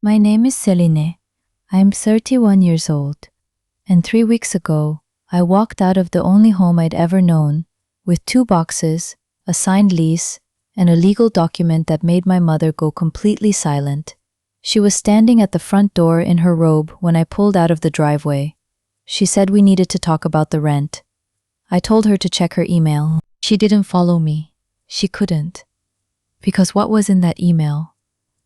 My name is Selene. I am 31 years old, and 3 weeks ago, I walked out of the only home I'd ever known, with 2 boxes, a signed lease, and a legal document that made my mother go completely silent. She was standing at the front door in her robe when I pulled out of the driveway. She said we needed to talk about the rent. I told her to check her email. She didn't follow me. She couldn't. Because what was in that email?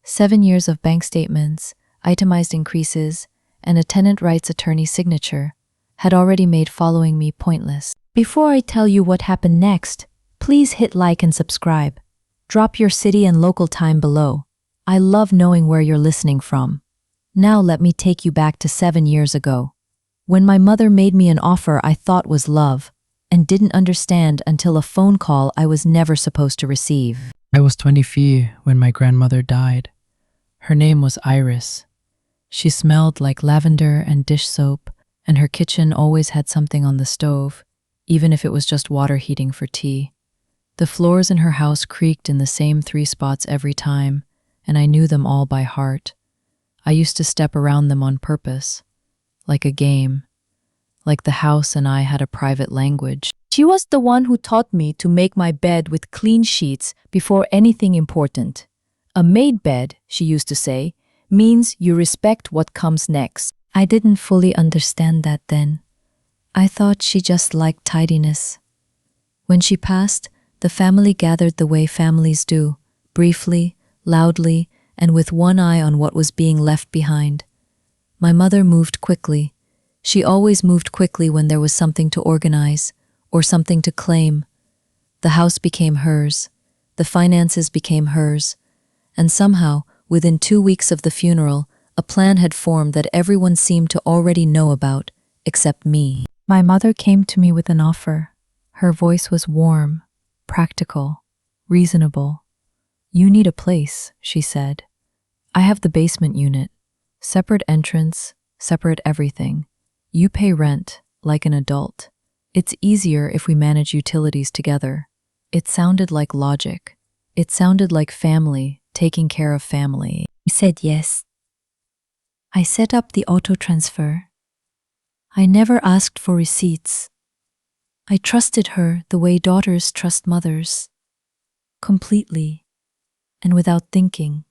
7 years of bank statements, itemized increases, and a tenant rights attorney's signature had already made following me pointless. Before I tell you what happened next, please hit like and subscribe. Drop your city and local time below. I love knowing where you're listening from. Now let me take you back to 7 years ago, when my mother made me an offer I thought was love, and didn't understand until a phone call I was never supposed to receive. I was 24 when my grandmother died. Her name was Iris. She smelled like lavender and dish soap, and her kitchen always had something on the stove, even if it was just water heating for tea. The floors in her house creaked in the same 3 spots every time, and I knew them all by heart. I used to step around them on purpose, like a game, like the house and I had a private language. She was the one who taught me to make my bed with clean sheets before anything important. A made bed, she used to say, means you respect what comes next. I didn't fully understand that then. I thought she just liked tidiness. When she passed, the family gathered the way families do, briefly, loudly, and with one eye on what was being left behind. My mother moved quickly. She always moved quickly when there was something to organize or something to claim. The house became hers. The finances became hers. And somehow, within 2 weeks of the funeral, a plan had formed that everyone seemed to already know about, except me. My mother came to me with an offer. Her voice was warm, practical, reasonable. "You need a place," she said. "I have the basement unit. Separate entrance, separate everything. You pay rent, like an adult. It's easier if we manage utilities together." It sounded like logic. It sounded like family, taking care of family. I said yes. I set up the auto transfer. I never asked for receipts. I trusted her the way daughters trust mothers. Completely, and without thinking.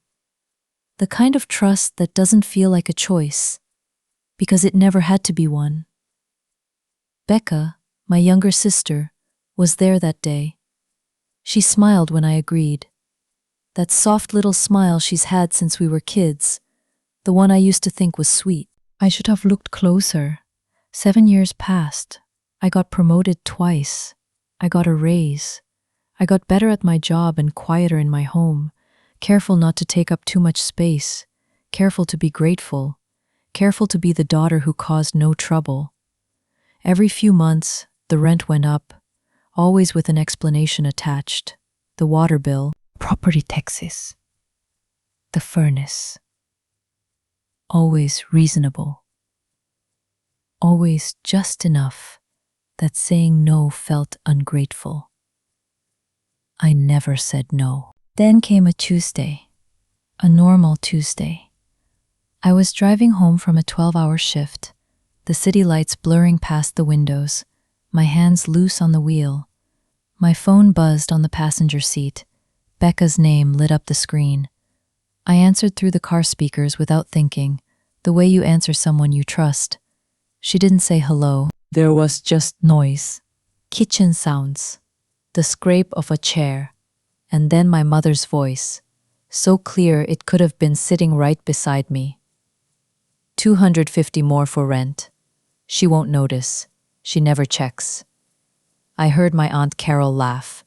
The kind of trust that doesn't feel like a choice, because it never had to be one. Becca, my younger sister, was there that day. She smiled when I agreed. That soft little smile she's had since we were kids, the one I used to think was sweet. I should have looked closer. 7 years passed. I got promoted twice. I got a raise. I got better at my job and quieter in my home, careful not to take up too much space, careful to be grateful, careful to be the daughter who caused no trouble. Every few months, the rent went up, always with an explanation attached. The water bill, property taxes, the furnace. Always reasonable. Always just enough that saying no felt ungrateful. I never said no. Then came a Tuesday, a normal Tuesday. I was driving home from a 12-hour shift, the city lights blurring past the windows, my hands loose on the wheel. My phone buzzed on the passenger seat. Becca's name lit up the screen. I answered through the car speakers without thinking, the way you answer someone you trust. She didn't say hello. There was just noise. Kitchen sounds. The scrape of a chair. And then my mother's voice, so clear it could have been sitting right beside me. 250 more for rent. She won't notice. She never checks. I heard my Aunt Carol laugh.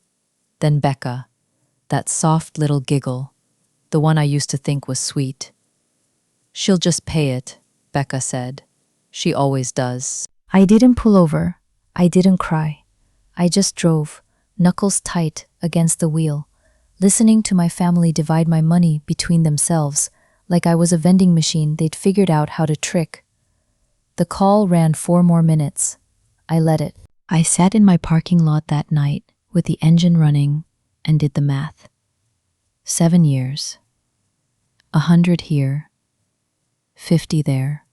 Then Becca, that soft little giggle, the one I used to think was sweet. "She'll just pay it," Becca said. She always does. I didn't pull over. I didn't cry. I just drove, knuckles tight against the wheel, listening to my family divide my money between themselves like I was a vending machine they'd figured out how to trick. The call ran 4 more minutes. I let it. I sat in my parking lot that night with the engine running and did the math. 7 years. 100 here, 50 there.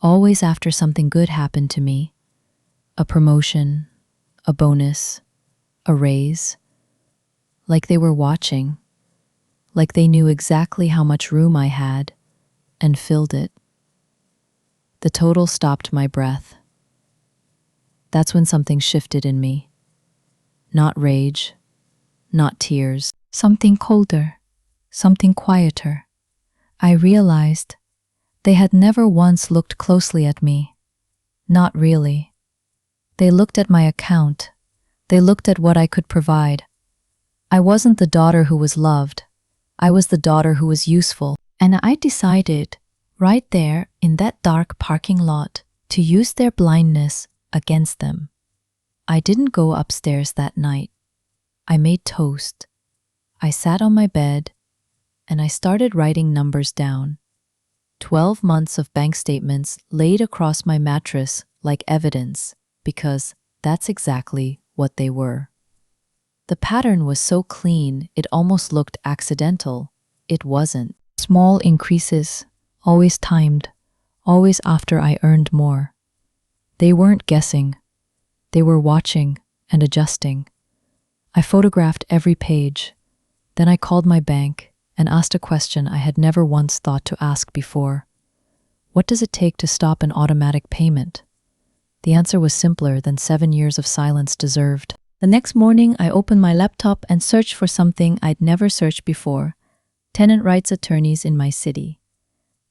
Always after something good happened to me. A promotion, a bonus, a raise. Like they were watching. Like they knew exactly how much room I had and filled it. The total stopped my breath. That's when something shifted in me. Not rage, not tears. Something colder, something quieter. I realized they had never once looked closely at me. Not really. They looked at my account. They looked at what I could provide. I wasn't the daughter who was loved. I was the daughter who was useful. And I decided, right there in that dark parking lot, to use their blindness against them. I didn't go upstairs that night. I made toast. I sat on my bed and I started writing numbers down. 12 months of bank statements laid across my mattress like evidence, because that's exactly what they were. The pattern was so clean it almost looked accidental. It wasn't. Small increases, always timed, always after I earned more. They weren't guessing. They were watching and adjusting. I photographed every page. Then I called my bank and asked a question I had never once thought to ask before. What does it take to stop an automatic payment? The answer was simpler than 7 years of silence deserved. The next morning, I opened my laptop and searched for something I'd never searched before: tenant rights attorneys in my city.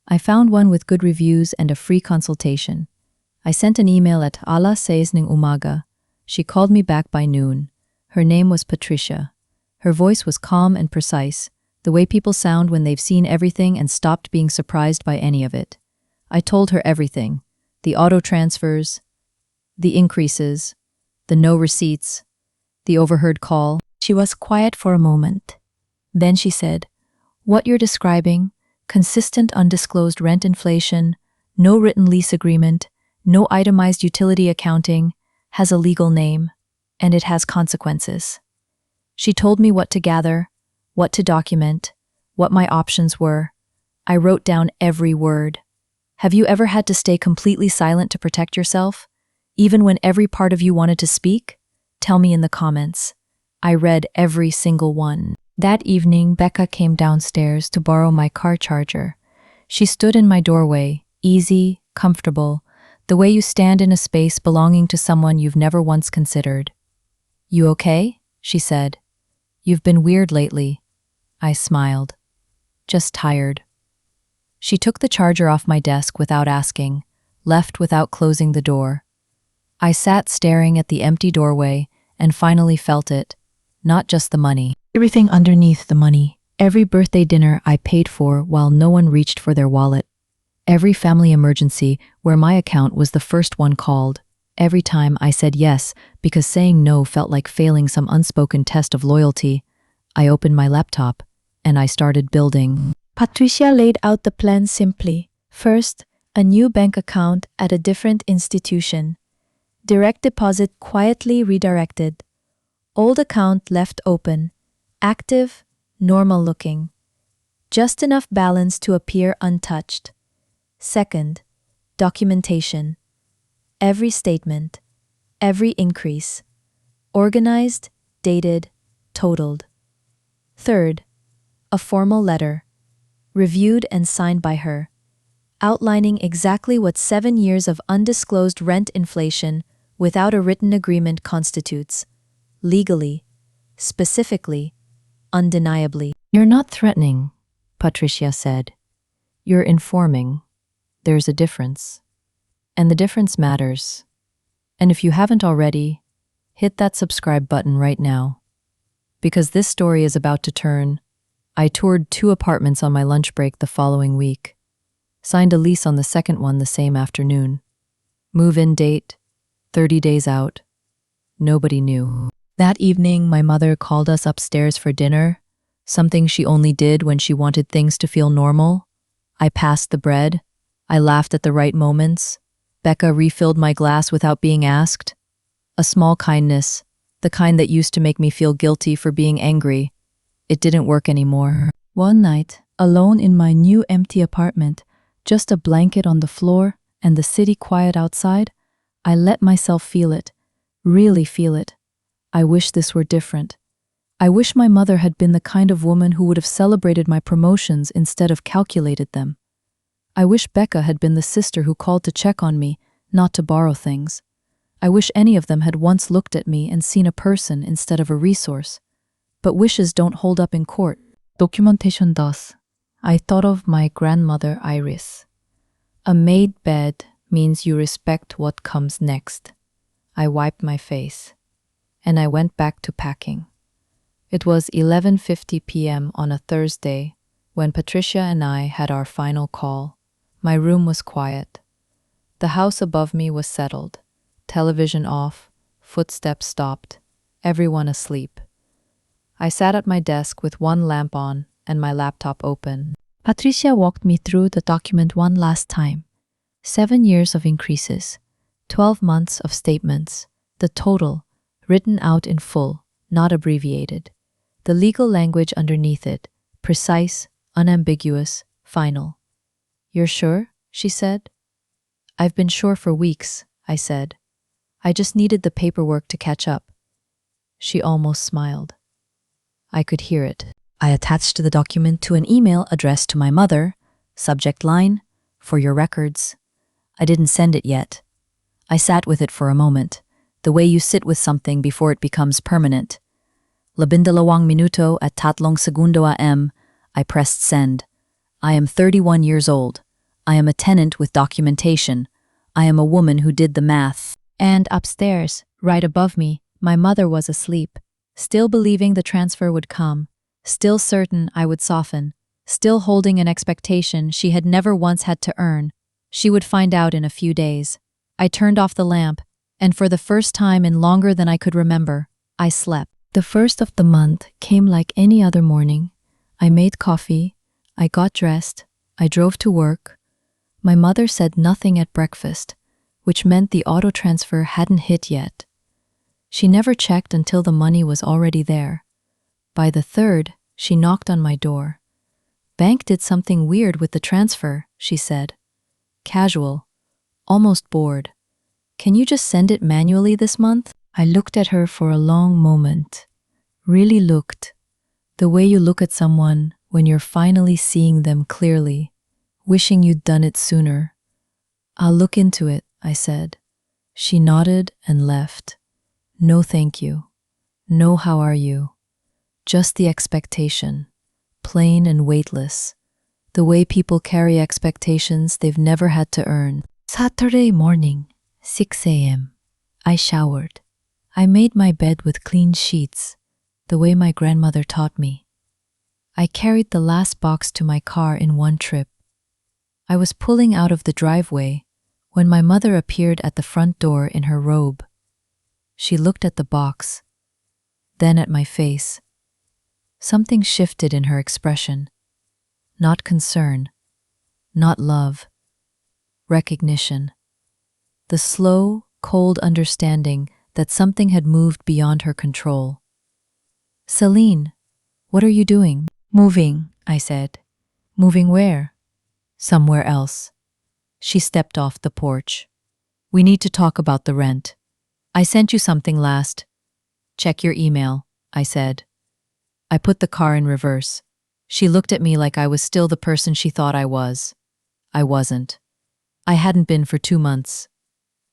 I found one with good reviews and a free consultation. I sent an email at alas 6 ng umaga. She called me back by noon. Her name was Patricia. Her voice was calm and precise, the way people sound when they've seen everything and stopped being surprised by any of it. I told her everything: the auto transfers, the increases, the no receipts, the overheard call. She was quiet for a moment. Then she said, "What you're describing, consistent undisclosed rent inflation, no written lease agreement, no itemized utility accounting, has a legal name, and it has consequences." She told me what to gather, what to document, what my options were. I wrote down every word. Have you ever had to stay completely silent to protect yourself, even when every part of you wanted to speak? Tell me in the comments. I read every single one. That evening, Becca came downstairs to borrow my car charger. She stood in my doorway, easy, comfortable, the way you stand in a space belonging to someone you've never once considered. "You okay?" she said. "You've been weird lately." I smiled. "Just tired." She took the charger off my desk without asking, left without closing the door. I sat staring at the empty doorway and finally felt it, not just the money. Everything underneath the money. Every birthday dinner I paid for while no one reached for their wallet. Every family emergency where my account was the first one called. Every time I said yes because saying no felt like failing some unspoken test of loyalty. I opened my laptop and I started building. Patricia laid out the plan simply. First, a new bank account at a different institution. Direct deposit quietly redirected. Old account left open. Active, normal looking. Just enough balance to appear untouched. Second, documentation. Every statement, every increase. Organized, dated, totaled. Third, a formal letter. Reviewed and signed by her. Outlining exactly what 7 years of undisclosed rent inflation without a written agreement constitutes. Legally, specifically, undeniably. "You're not threatening," Patricia said. "You're informing. There's a difference. And the difference matters. And if you haven't already, hit that subscribe button right now. Because this story is about to turn. I toured 2 apartments on my lunch break the following week. Signed a lease on the second one the same afternoon. Move-in date, 30 days out. Nobody knew. That evening, my mother called us upstairs for dinner, something she only did when she wanted things to feel normal. I passed the bread. I laughed at the right moments. Becca refilled my glass without being asked. A small kindness, the kind that used to make me feel guilty for being angry. It didn't work anymore. One night, alone in my new empty apartment, just a blanket on the floor and the city quiet outside. I let myself feel it, really feel it. I wish this were different. I wish my mother had been the kind of woman who would have celebrated my promotions instead of calculated them. I wish Becca had been the sister who called to check on me, not to borrow things. I wish any of them had once looked at me and seen a person instead of a resource. But wishes don't hold up in court. Documentation does. I thought of my grandmother Iris. A made bed means you respect what comes next. I wiped my face, and I went back to packing. It was 11:50 p.m. on a Thursday when Patricia and I had our final call. My room was quiet. The house above me was settled. Television off, footsteps stopped, everyone asleep. I sat at my desk with one lamp on and my laptop open. Patricia walked me through the document one last time. 7 years of increases, 12 months of statements, the total, written out in full, not abbreviated. The legal language underneath it, precise, unambiguous, final. "You're sure?" she said. "I've been sure for weeks," I said. "I just needed the paperwork to catch up." She almost smiled. I could hear it. I attached the document to an email addressed to my mother, subject line, "For your records." I didn't send it yet. I sat with it for a moment, the way you sit with something before it becomes permanent. Labindalawang minuto at tatlong segundo am, I pressed send. I am 31 years old. I am a tenant with documentation. I am a woman who did the math. And upstairs, right above me, my mother was asleep, still believing the transfer would come, still certain I would soften, still holding an expectation she had never once had to earn. She would find out in a few days. I turned off the lamp, and for the first time in longer than I could remember, I slept. The first of the month came like any other morning. I made coffee, I got dressed, I drove to work. My mother said nothing at breakfast, which meant the auto transfer hadn't hit yet. She never checked until the money was already there. By the 3rd, she knocked on my door. "Bank did something weird with the transfer," she said. Casual, almost bored. "Can you just send it manually this month?" I looked at her for a long moment. Really looked. The way you look at someone when you're finally seeing them clearly, wishing you'd done it sooner. "I'll look into it," I said. She nodded and left. No thank you. No how are you. Just the expectation. Plain and weightless. The way people carry expectations they've never had to earn. Saturday morning, 6 a.m. I showered. I made my bed with clean sheets, the way my grandmother taught me. I carried the last box to my car in one trip. I was pulling out of the driveway when my mother appeared at the front door in her robe. She looked at the box, then at my face. Something shifted in her expression. Not concern, not love, recognition. The slow, cold understanding that something had moved beyond her control. "Selene, what are you doing?" "Moving," I said. "Moving where?" "Somewhere else." She stepped off the porch. "We need to talk about the rent. I sent you something last." "Check your email," I said. I put the car in reverse. She looked at me like I was still the person she thought I was. I wasn't. I hadn't been for 2 months.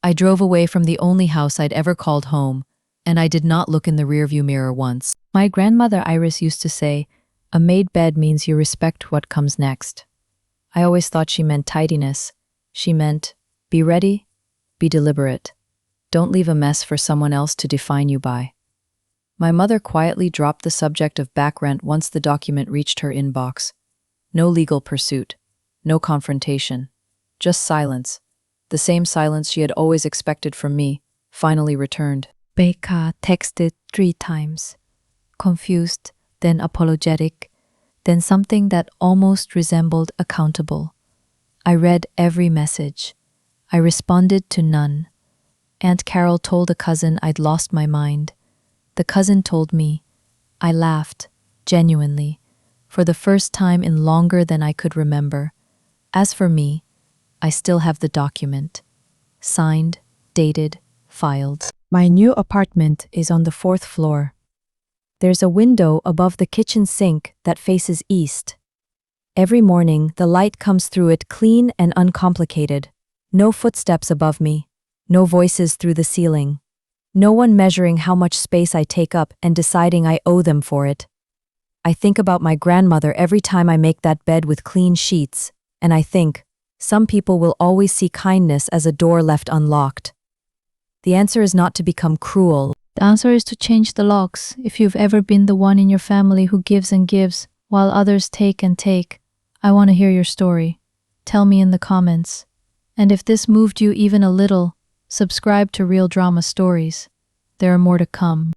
I drove away from the only house I'd ever called home, and I did not look in the rearview mirror once. My grandmother Iris used to say, "A made bed means you respect what comes next." I always thought she meant tidiness. She meant, be ready, be deliberate. Don't leave a mess for someone else to define you by. My mother quietly dropped the subject of back rent once the document reached her inbox. No legal pursuit, no confrontation, just silence. The same silence she had always expected from me, finally returned. Becca texted 3 times. Confused, then apologetic, then something that almost resembled accountable. I read every message. I responded to none. Aunt Carol told a cousin I'd lost my mind. The cousin told me. I laughed, genuinely, for the first time in longer than I could remember. As for me, I still have the document. Signed, dated, filed. My new apartment is on the 4th floor. There's a window above the kitchen sink that faces east. Every morning, the light comes through it clean and uncomplicated. No footsteps above me. No voices through the ceiling. No one measuring how much space I take up and deciding I owe them for it. I think about my grandmother every time I make that bed with clean sheets, and I think, some people will always see kindness as a door left unlocked. The answer is not to become cruel. The answer is to change the locks. If you've ever been the one in your family who gives and gives, while others take and take, I want to hear your story. Tell me in the comments. And if this moved you even a little, subscribe to Real Drama Stories. There are more to come.